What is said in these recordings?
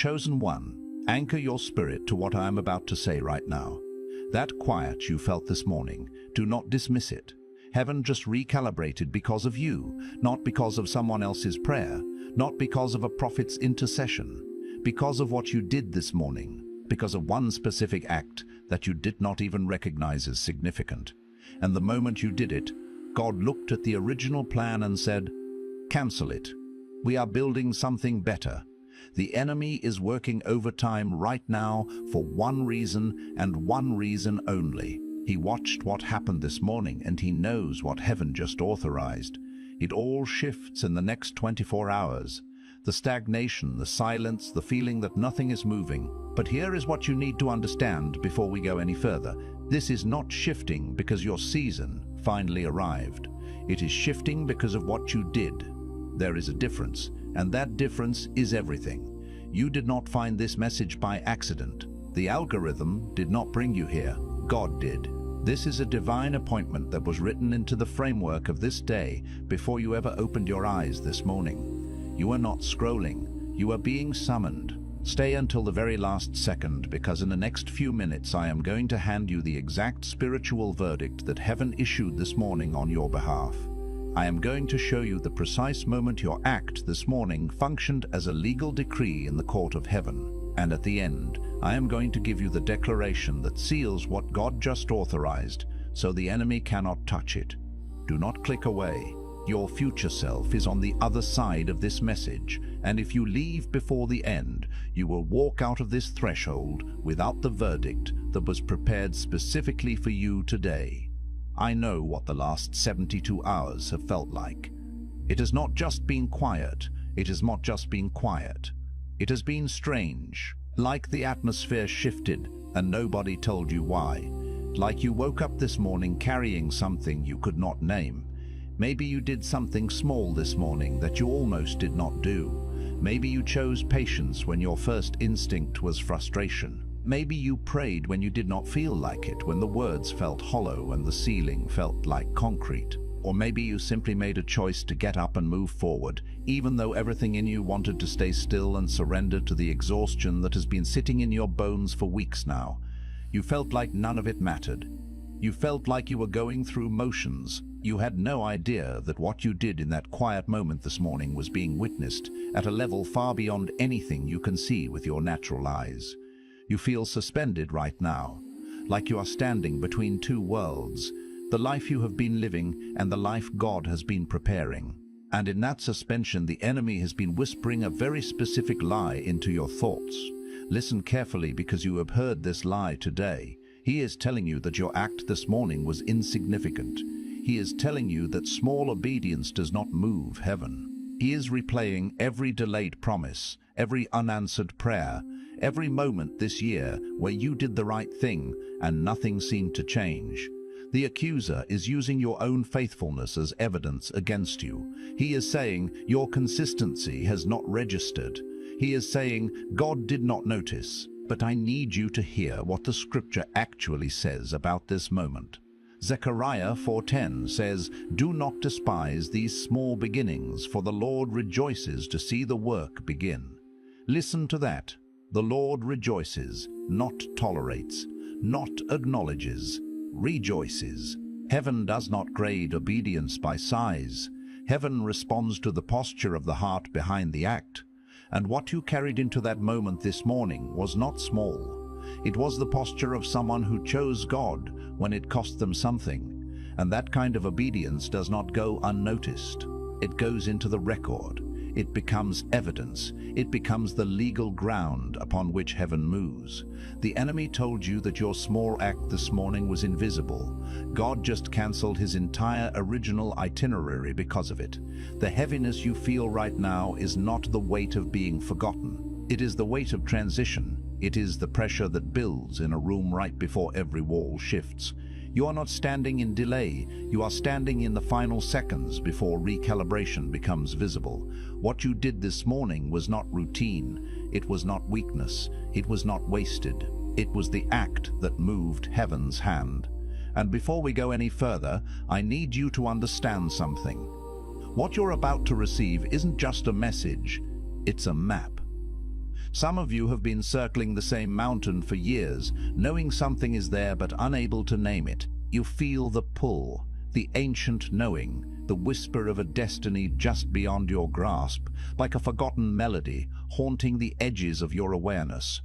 chosen one, anchor your spirit to what I am about to say right now. That quiet you felt this morning, do not dismiss it. Heaven just recalibrated because of you, not because of someone else's prayer, not because of a prophet's intercession, because of what you did this morning, because of one specific act that you did not even recognize as significant. And the moment you did it, God looked at the original plan and said, "Cancel it. We are building something better. The enemy is working overtime right now for one reason and one reason only. He watched what happened this morning and he knows what heaven just authorized. It all shifts in the next 24 hours. The stagnation, the silence, the feeling that nothing is moving. But here is what you need to understand before we go any further. This is not shifting because your season finally arrived. It is shifting because of what you did. There is a difference, and that difference is everything. You did not find this message by accident. The algorithm did not bring you here. God did. This is a divine appointment that was written into the framework of this day before you ever opened your eyes this morning. You are not scrolling. You are being summoned. Stay until the very last second, because in the next few minutes I am going to hand you the exact spiritual verdict that heaven issued this morning on your behalf. I am going to show you the precise moment your act this morning functioned as a legal decree in the court of heaven. And at the end, I am going to give you the declaration that seals what God just authorized, so the enemy cannot touch it. Do not click away. Your future self is on the other side of this message, and if you leave before the end, you will walk out of this threshold without the verdict that was prepared specifically for you today. I know what the last 72 hours have felt like. It has not just been quiet. It has not just been quiet. It has been strange, like the atmosphere shifted and nobody told you why. Like you woke up this morning carrying something you could not name. Maybe you did something small this morning that you almost did not do. Maybe you chose patience when your first instinct was frustration. Maybe you prayed when you did not feel like it, when the words felt hollow and the ceiling felt like concrete. Or maybe you simply made a choice to get up and move forward, even though everything in you wanted to stay still and surrender to the exhaustion that has been sitting in your bones for weeks now. You felt like none of it mattered. You felt like you were going through motions. You had no idea that what you did in that quiet moment this morning was being witnessed at a level far beyond anything you can see with your natural eyes. You feel suspended right now, like you are standing between two worlds, the life you have been living and the life God has been preparing. And in that suspension, the enemy has been whispering a very specific lie into your thoughts. Listen carefully, because you have heard this lie today. He is telling you that your act this morning was insignificant. He is telling you that small obedience does not move heaven. He is replaying every delayed promise, every unanswered prayer, every moment this year where you did the right thing and nothing seemed to change. The accuser is using your own faithfulness as evidence against you. He is saying your consistency has not registered. He is saying God did not notice. But I need you to hear what the scripture actually says about this moment. Zechariah 4:10 says, "Do not despise these small beginnings, for the Lord rejoices to see the work begin." Listen to that. The Lord rejoices, not tolerates, not acknowledges, rejoices. Heaven does not grade obedience by size. Heaven responds to the posture of the heart behind the act. And what you carried into that moment this morning was not small. It was the posture of someone who chose God when it cost them something. And that kind of obedience does not go unnoticed. It goes into the record. It becomes evidence. It becomes the legal ground upon which heaven moves. The enemy told you that your small act this morning was invisible. God just canceled his entire original itinerary because of it. The heaviness you feel right now is not the weight of being forgotten. It is the weight of transition. It is the pressure that builds in a room right before every wall shifts. You are not standing in delay. You are standing in the final seconds before recalibration becomes visible. What you did this morning was not routine. It was not weakness. It was not wasted. It was the act that moved heaven's hand. And before we go any further, I need you to understand something. What you're about to receive isn't just a message, it's a map. Some of you have been circling the same mountain for years, knowing something is there but unable to name it. You feel the pull, the ancient knowing, the whisper of a destiny just beyond your grasp, like a forgotten melody haunting the edges of your awareness.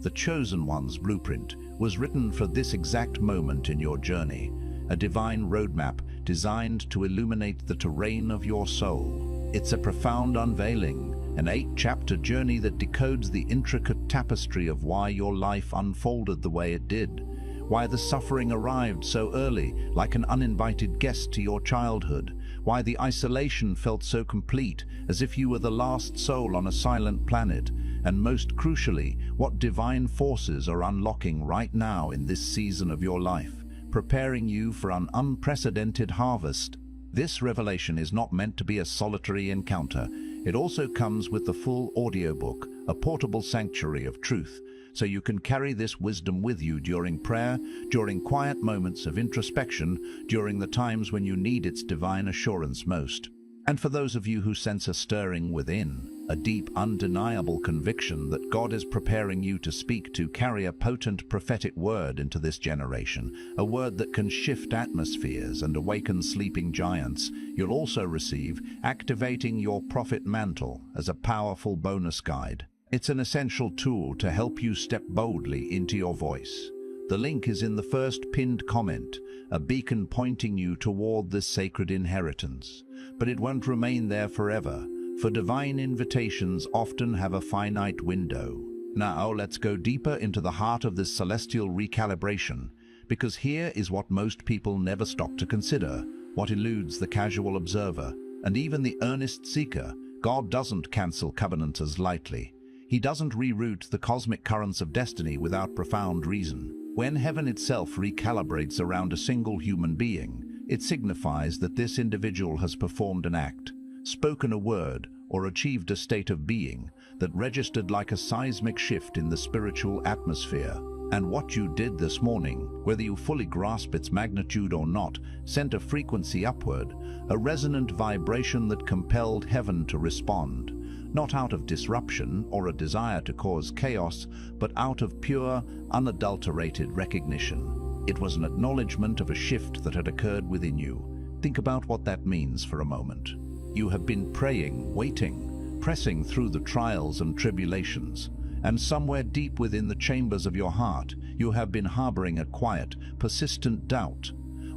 The Chosen One's blueprint was written for this exact moment in your journey, a divine roadmap designed to illuminate the terrain of your soul. It's a profound unveiling, an 8-chapter journey that decodes the intricate tapestry of why your life unfolded the way it did, why the suffering arrived so early, like an uninvited guest to your childhood, why the isolation felt so complete, as if you were the last soul on a silent planet, and most crucially, what divine forces are unlocking right now in this season of your life, preparing you for an unprecedented harvest. This revelation is not meant to be a solitary encounter. It also comes with the full audiobook, a portable sanctuary of truth, so you can carry this wisdom with you during prayer, during quiet moments of introspection, during the times when you need its divine assurance most. And for those of you who sense a stirring within, a deep, undeniable conviction that God is preparing you to speak, to carry a potent prophetic word into this generation, a word that can shift atmospheres and awaken sleeping giants, you'll also receive Activating Your Prophet Mantle as a powerful bonus guide. It's an essential tool to help you step boldly into your voice. The link is in the first pinned comment, a beacon pointing you toward this sacred inheritance. But it won't remain there forever, for divine invitations often have a finite window. Now let's go deeper into the heart of this celestial recalibration, because here is what most people never stop to consider, what eludes the casual observer, and even the earnest seeker. God doesn't cancel covenanters lightly. He doesn't reroute the cosmic currents of destiny without profound reason. When heaven itself recalibrates around a single human being, it signifies that this individual has performed an act, spoken a word, or achieved a state of being that registered like a seismic shift in the spiritual atmosphere. And what you did this morning, whether you fully grasp its magnitude or not, sent a frequency upward, a resonant vibration that compelled heaven to respond. Not out of disruption or a desire to cause chaos, but out of pure, unadulterated recognition. It was an acknowledgement of a shift that had occurred within you. Think about what that means for a moment. You have been praying, waiting, pressing through the trials and tribulations, and somewhere deep within the chambers of your heart, you have been harboring a quiet, persistent doubt,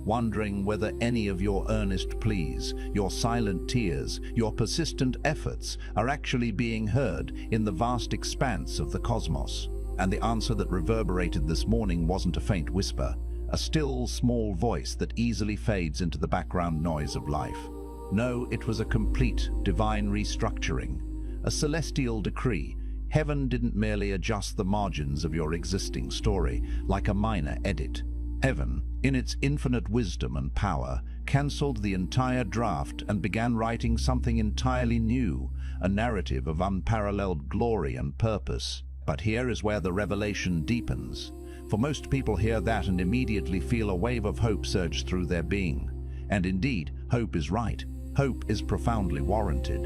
wondering whether any of your earnest pleas, your silent tears, your persistent efforts are actually being heard in the vast expanse of the cosmos. And the answer that reverberated this morning wasn't a faint whisper, a still, small voice that easily fades into the background noise of life. No, it was a complete, divine restructuring, a celestial decree. Heaven didn't merely adjust the margins of your existing story like a minor edit. Heaven, in its infinite wisdom and power, cancelled the entire draft and began writing something entirely new, a narrative of unparalleled glory and purpose. But here is where the revelation deepens. For most people hear that and immediately feel a wave of hope surge through their being. And indeed, hope is right. Hope is profoundly warranted.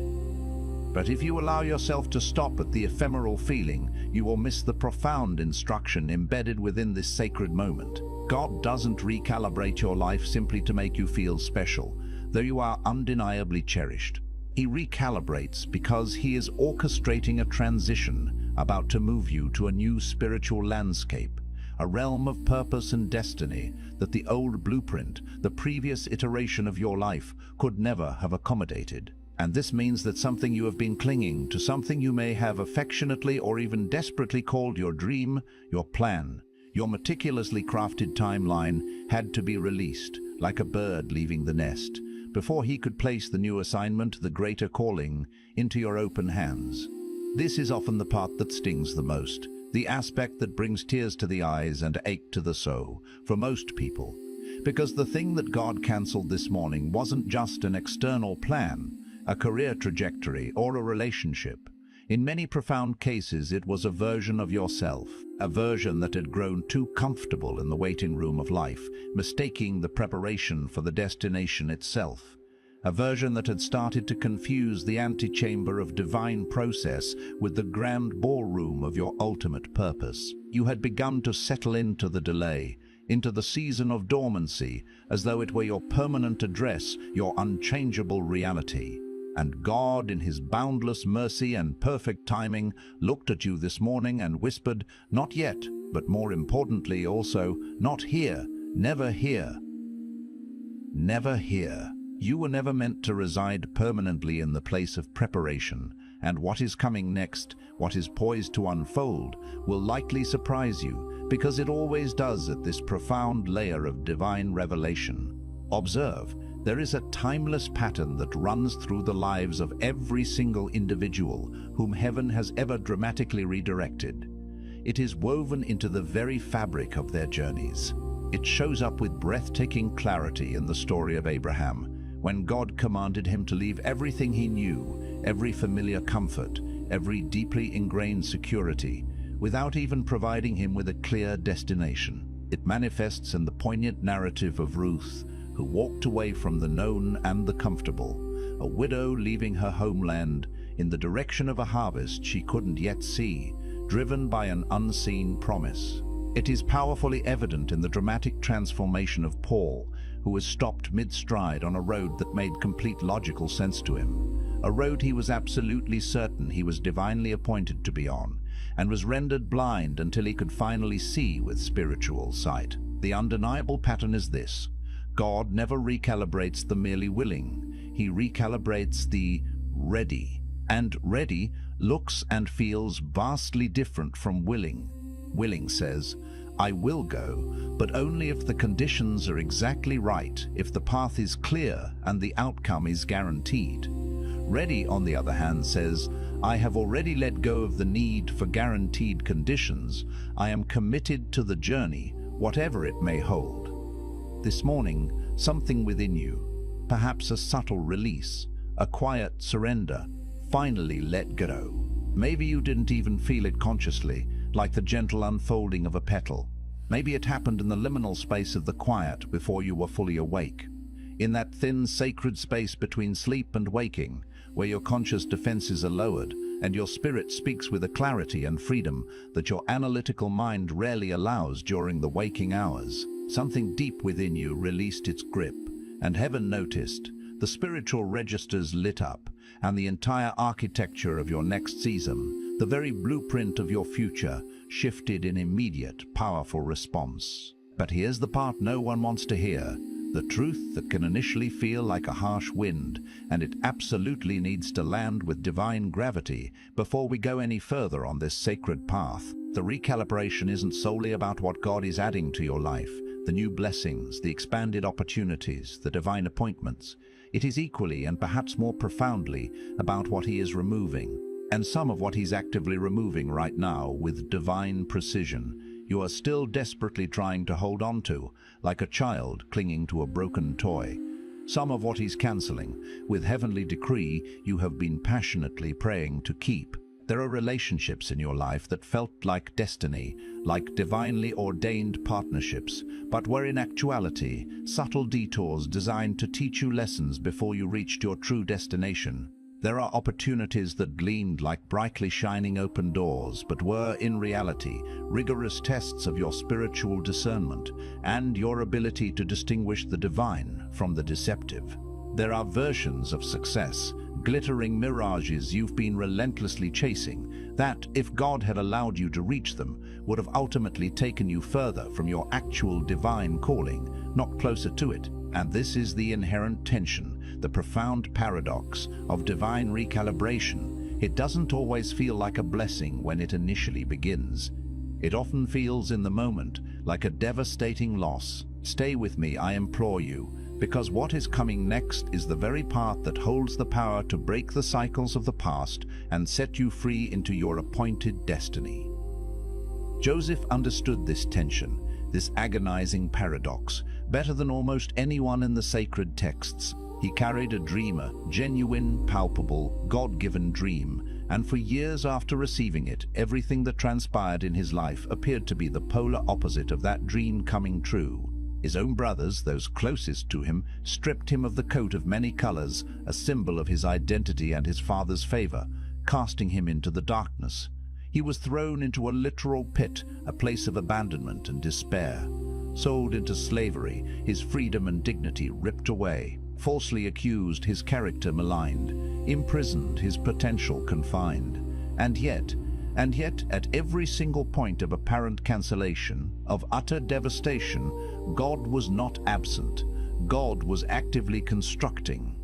But if you allow yourself to stop at the ephemeral feeling, you will miss the profound instruction embedded within this sacred moment. God doesn't recalibrate your life simply to make you feel special, though you are undeniably cherished. He recalibrates because he is orchestrating a transition about to move you to a new spiritual landscape, a realm of purpose and destiny that the old blueprint, the previous iteration of your life, could never have accommodated. And this means that something you have been clinging to, something you may have affectionately or even desperately called your dream, your plan, your meticulously crafted timeline, had to be released, like a bird leaving the nest, before he could place the new assignment, the greater calling, into your open hands. This is often the part that stings the most, the aspect that brings tears to the eyes and ache to the soul, for most people. Because the thing that God cancelled this morning wasn't just an external plan, a career trajectory, or a relationship. In many profound cases, it was a version of yourself, a version that had grown too comfortable in the waiting room of life, mistaking the preparation for the destination itself. a version that had started to confuse the antechamber of divine process with the grand ballroom of your ultimate purpose. You had begun to settle into the delay, into the season of dormancy, as though it were your permanent address, your unchangeable reality. And God, in his boundless mercy and perfect timing, looked at you this morning and whispered, "Not yet, but more importantly also, not here, never here. Never here." You were never meant to reside permanently in the place of preparation, and what is coming next, what is poised to unfold, will likely surprise you, because it always does at this profound layer of divine revelation. Observe, there is a timeless pattern that runs through the lives of every single individual whom heaven has ever dramatically redirected. It is woven into the very fabric of their journeys. It shows up with breathtaking clarity in the story of Abraham, when God commanded him to leave everything he knew, every familiar comfort, every deeply ingrained security, without even providing him with a clear destination. It manifests in the poignant narrative of Ruth, who walked away from the known and the comfortable, a widow leaving her homeland in the direction of a harvest she couldn't yet see, driven by an unseen promise. It is powerfully evident in the dramatic transformation of Paul, who was stopped mid-stride on a road that made complete logical sense to him, a road he was absolutely certain he was divinely appointed to be on, and was rendered blind until he could finally see with spiritual sight. The undeniable pattern is this: God never recalibrates the merely willing, he recalibrates the ready. And ready looks and feels vastly different from willing. Willing says, "I will go, but only if the conditions are exactly right, if the path is clear and the outcome is guaranteed." Ready, on the other hand, says, "I have already let go of the need for guaranteed conditions. I am committed to the journey, whatever it may hold." This morning, something within you, perhaps a subtle release, a quiet surrender, finally let go. Maybe you didn't even feel it consciously, like the gentle unfolding of a petal. Maybe it happened in the liminal space of the quiet before you were fully awake. In that thin, sacred space between sleep and waking, where your conscious defenses are lowered and your spirit speaks with a clarity and freedom that your analytical mind rarely allows during the waking hours. Something deep within you released its grip, and heaven noticed. The spiritual registers lit up, and the entire architecture of your next season, the very blueprint of your future, shifted in immediate, powerful response. But here's the part no one wants to hear, the truth that can initially feel like a harsh wind, and it absolutely needs to land with divine gravity before we go any further on this sacred path. The recalibration isn't solely about what God is adding to your life, the new blessings, the expanded opportunities, the divine appointments. It is equally and perhaps more profoundly about what he is removing, and some of what he's actively removing right now with divine precision. You are still desperately trying to hold on to, like a child clinging to a broken toy. Some of what he's canceling, with heavenly decree, you have been passionately praying to keep. There are relationships in your life that felt like destiny, like divinely ordained partnerships, but were in actuality subtle detours designed to teach you lessons before you reached your true destination. There are opportunities that gleamed like brightly shining open doors, but were, in reality, rigorous tests of your spiritual discernment and your ability to distinguish the divine from the deceptive. There are versions of success, glittering mirages you've been relentlessly chasing, that, if God had allowed you to reach them, would have ultimately taken you further from your actual divine calling, not closer to it. And this is the inherent tension, the profound paradox of divine recalibration. It doesn't always feel like a blessing when it initially begins. It often feels in the moment like a devastating loss. Stay with me, I implore you, because what is coming next is the very path that holds the power to break the cycles of the past and set you free into your appointed destiny. Joseph understood this tension, this agonizing paradox, better than almost anyone in the sacred texts. He carried a dream, a genuine, palpable, God-given dream, and for years after receiving it, everything that transpired in his life appeared to be the polar opposite of that dream coming true. His own brothers, those closest to him, stripped him of the coat of many colors, a symbol of his identity and his father's favor, casting him into the darkness. He was thrown into a literal pit, a place of abandonment and despair. Sold into slavery, his freedom and dignity ripped away. Falsely accused, his character maligned. Imprisoned, his potential confined. And yet, at every single point of apparent cancellation, of utter devastation, God was not absent. God was actively constructing.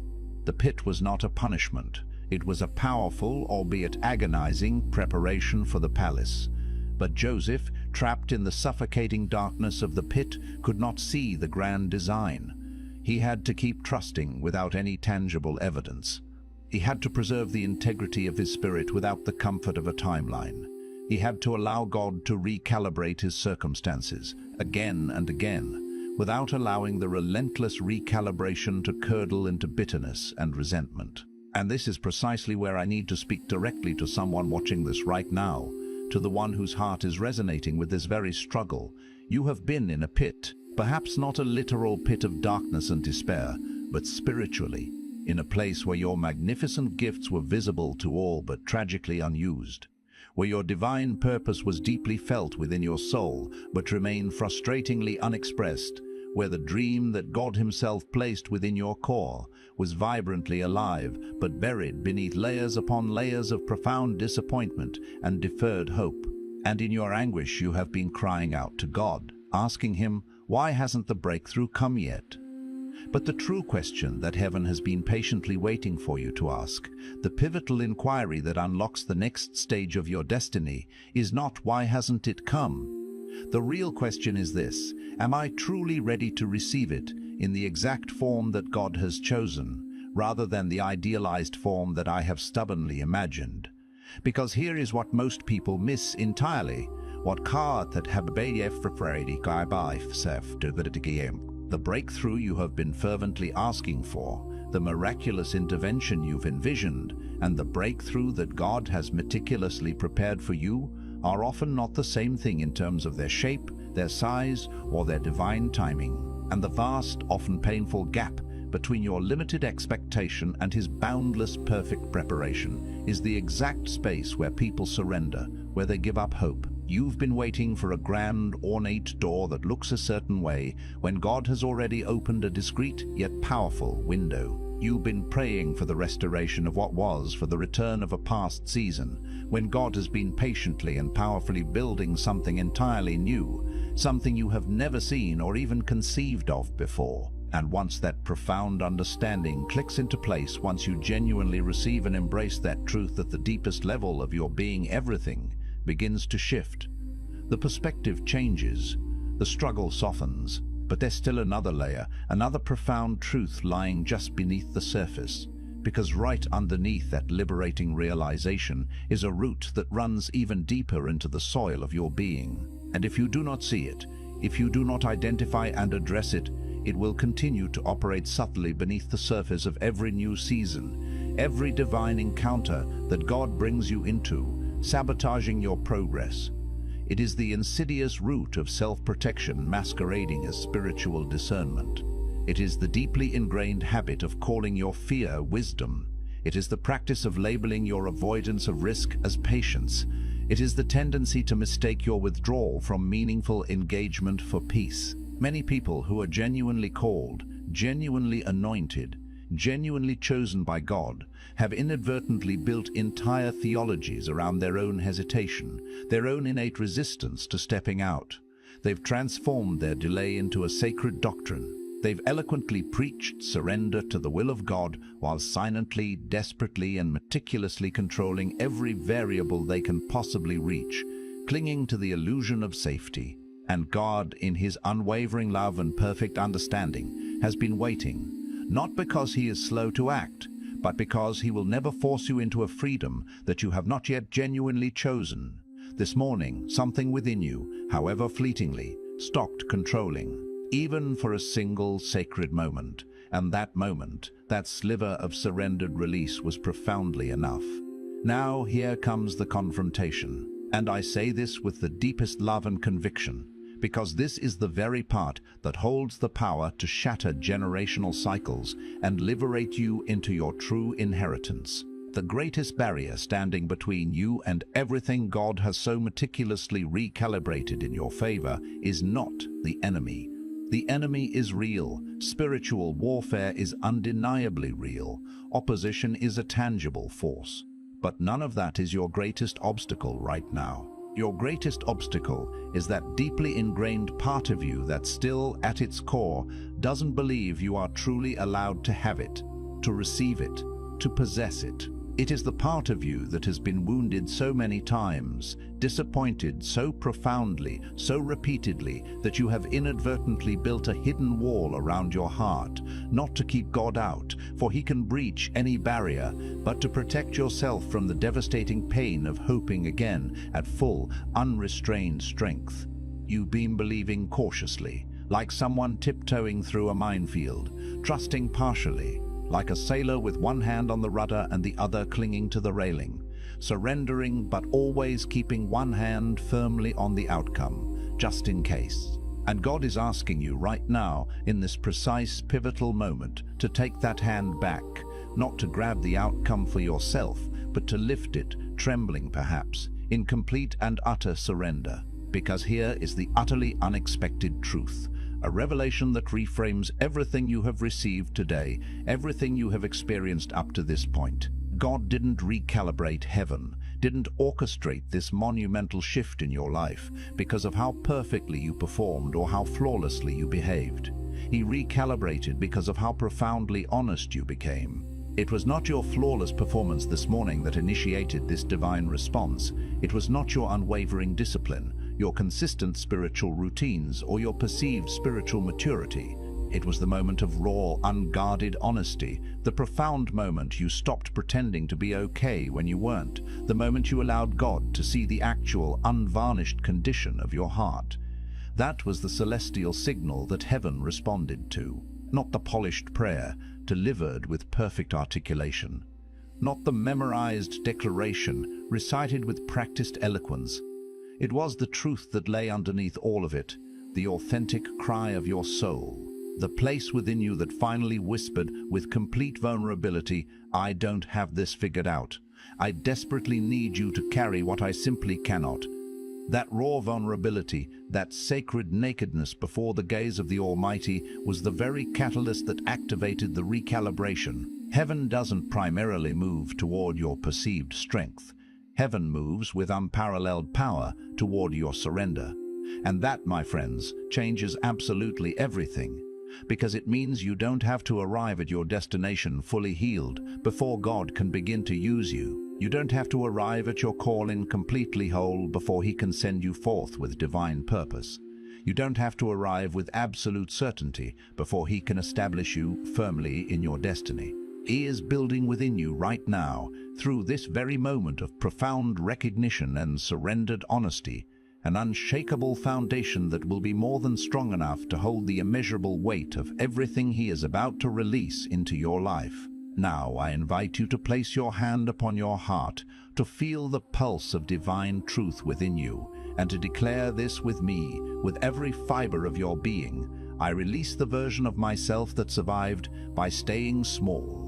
The pit was not a punishment. It was a powerful, albeit agonizing, preparation for the palace. But Joseph, trapped in the suffocating darkness of the pit, could not see the grand design. He had to keep trusting without any tangible evidence. He had to preserve the integrity of his spirit without the comfort of a timeline. He had to allow God to recalibrate his circumstances, again and again, without allowing the relentless recalibration to curdle into bitterness and resentment. And this is precisely where I need to speak directly to someone watching this right now, to the one whose heart is resonating with this very struggle. You have been in a pit, perhaps not a literal pit of darkness and despair, but spiritually, in a place where your magnificent gifts were visible to all but tragically unused, where your divine purpose was deeply felt within your soul but remained frustratingly unexpressed, where the dream that God himself placed within your core was vibrantly alive but buried beneath layers upon layers of profound disappointment and deferred hope. And in your anguish you have been crying out to God, asking him, why hasn't the breakthrough come yet? But the true question that heaven has been patiently waiting for you to ask, the pivotal inquiry that unlocks the next stage of your destiny, is not why hasn't it come? The real question is this: am I truly ready to receive it in the exact form that God has chosen, rather than the idealized form that I have stubbornly imagined? Because here is what most people miss entirely. The breakthrough you have been fervently asking for, the miraculous intervention you've envisioned, and the breakthrough that God has meticulously prepared for you are often not the same thing in terms of their shape, their size, or their divine timing. And the vast, often painful gap between your limited expectation and his boundless perfect preparation is the exact space where people surrender, where they give up hope. You've been waiting for a grand, ornate door that looks a certain way when God has already opened a discreet yet powerful window. You've been praying for the restoration of what was, for the return of a past season, when God has been patiently and powerfully building something entirely new, something you have never seen or even conceived of before. And once that profound understanding clicks into place, once you genuinely receive and embrace that truth at the deepest level of your being, everything begins to shift. The perspective changes, the struggle softens, but there's still another layer, another profound truth lying just beneath the surface. Because right underneath that liberating realization is a root that runs even deeper into the soil of your being. And if you do not see it, if you do not identify and address it, it will continue to operate subtly beneath the surface of every new season, every divine encounter that God brings you into, sabotaging your progress. It is the insidious root of self-protection masquerading as spiritual discernment. It is the deeply ingrained habit of calling your fear wisdom. It is the practice of labeling your avoidance of risk as patience. It is the tendency to mistake your withdrawal from meaningful engagement for peace. Many people who are genuinely called, genuinely anointed, genuinely chosen by God, have inadvertently built entire theologies around their own hesitation, their own innate resistance to stepping out. They've transformed their delay into a sacred doctrine. They've eloquently preached surrender to the will of God while silently, desperately, and meticulously controlling every variable they can possibly reach, clinging to the illusion of safety. And God, in his unwavering love and perfect understanding, has been waiting, not because he is slow to act, but because he will never force you into a freedom that you have not yet genuinely chosen. This morning, something within you, however fleetingly, stopped controlling, even for a single sacred moment. And that moment, that sliver of surrendered release, was profoundly enough. Now here comes the confrontation. And I say this with the deepest love and conviction, because this is the very part that holds the power to shatter generational cycles and liberate you into your true inheritance. The greatest barrier standing between you and everything God has so meticulously recalibrated in your favor is not the enemy. The enemy is real. Spiritual warfare is undeniably real. Opposition is a tangible force. But none of that is your greatest obstacle right now. Your greatest obstacle is that deeply ingrained part of you that still, at its core, doesn't believe you are truly allowed to have it, to receive it, to possess it. It is the part of you that has been wounded so many times, disappointed so profoundly, so repeatedly, that you have inadvertently built a hidden wall around your heart, not to keep God out, for He can breach any barrier, but to protect yourself from the devastating pain of hoping again at full, unrestrained strength. You've been believing cautiously, like someone tiptoeing through a minefield, trusting partially, like a sailor with one hand on the rudder and the other clinging to the railing, surrendering but always keeping one hand firmly on the outcome, just in case. And God is asking you right now, in this precise pivotal moment, to take that hand back, not to grab the outcome for yourself, but to lift it, trembling perhaps, in complete and utter surrender. Because here is the utterly unexpected truth. A revelation that reframes everything you have received today, everything you have experienced up to this point. God didn't recalibrate heaven, didn't orchestrate this monumental shift in your life because of how perfectly you performed or how flawlessly you behaved. He recalibrated because of how profoundly honest you became. It was not your flawless performance this morning that initiated this divine response. It was not your unwavering discipline, your consistent spiritual routines, or your perceived spiritual maturity. It was the moment of raw, unguarded honesty, the profound moment you stopped pretending to be okay when you weren't, the moment you allowed God to see the actual, unvarnished condition of your heart. That was the celestial signal that heaven responded to, not the polished prayer, delivered with perfect articulation, not the memorized declaration, recited with practiced eloquence. It was the truth that lay underneath all of it, the authentic cry of your soul, the place within you that finally whispered with complete vulnerability, "I don't have this figured out. I desperately need you to carry what I simply cannot." That raw vulnerability, that sacred nakedness before the gaze of the Almighty, was the very catalyst that activated the recalibration. Heaven doesn't primarily move toward your perceived strength. Heaven moves with unparalleled power toward your surrender. And that, my friends, changes absolutely everything. Because it means you don't have to arrive at your destination fully healed before God can begin to use you. You don't have to arrive at your calling completely whole before He can send you forth with divine purpose. You don't have to arrive with absolute certainty before He can establish you firmly in your destiny. He is building within you right now, through this very moment of profound recognition and surrendered honesty, an unshakable foundation that will be more than strong enough to hold the immeasurable weight of everything He is about to release into your life. Now I invite you to place your hand upon your heart, to feel the pulse of divine truth within you, and to declare this with me, with every fiber of your being. I release the version of myself that survived by staying small.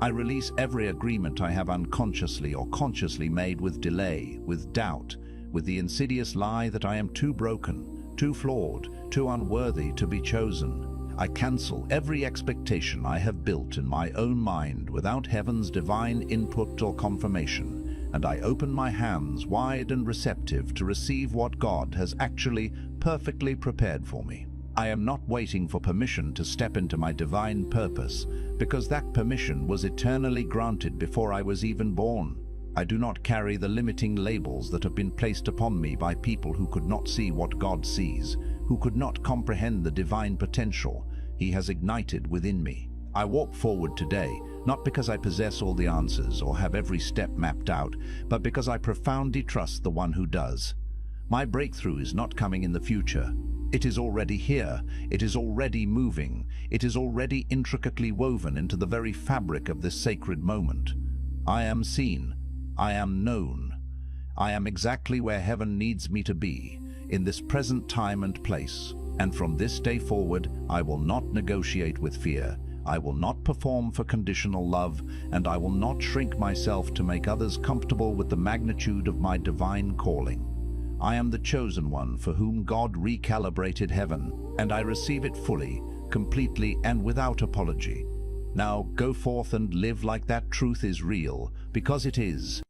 I release every agreement I have unconsciously or consciously made with delay, with doubt, with the insidious lie that I am too broken, too flawed, too unworthy to be chosen. I cancel every expectation I have built in my own mind without heaven's divine input or confirmation, and I open my hands wide and receptive to receive what God has actually perfectly prepared for me. I am not waiting for permission to step into my divine purpose, because that permission was eternally granted before I was even born. I do not carry the limiting labels that have been placed upon me by people who could not see what God sees, who could not comprehend the divine potential He has ignited within me. I walk forward today, not because I possess all the answers or have every step mapped out, but because I profoundly trust the one who does. My breakthrough is not coming in the future. It is already here. It is already moving. It is already intricately woven into the very fabric of this sacred moment. I am seen. I am known. I am exactly where heaven needs me to be. in this present time and place. And from this day forward, I will not negotiate with fear. I will not perform for conditional love, and I will not shrink myself to make others comfortable with the magnitude of my divine calling. I am the chosen one for whom God recalibrated heaven, and I receive it fully, completely, and without apology. Now go forth and live like that truth is real, because it is.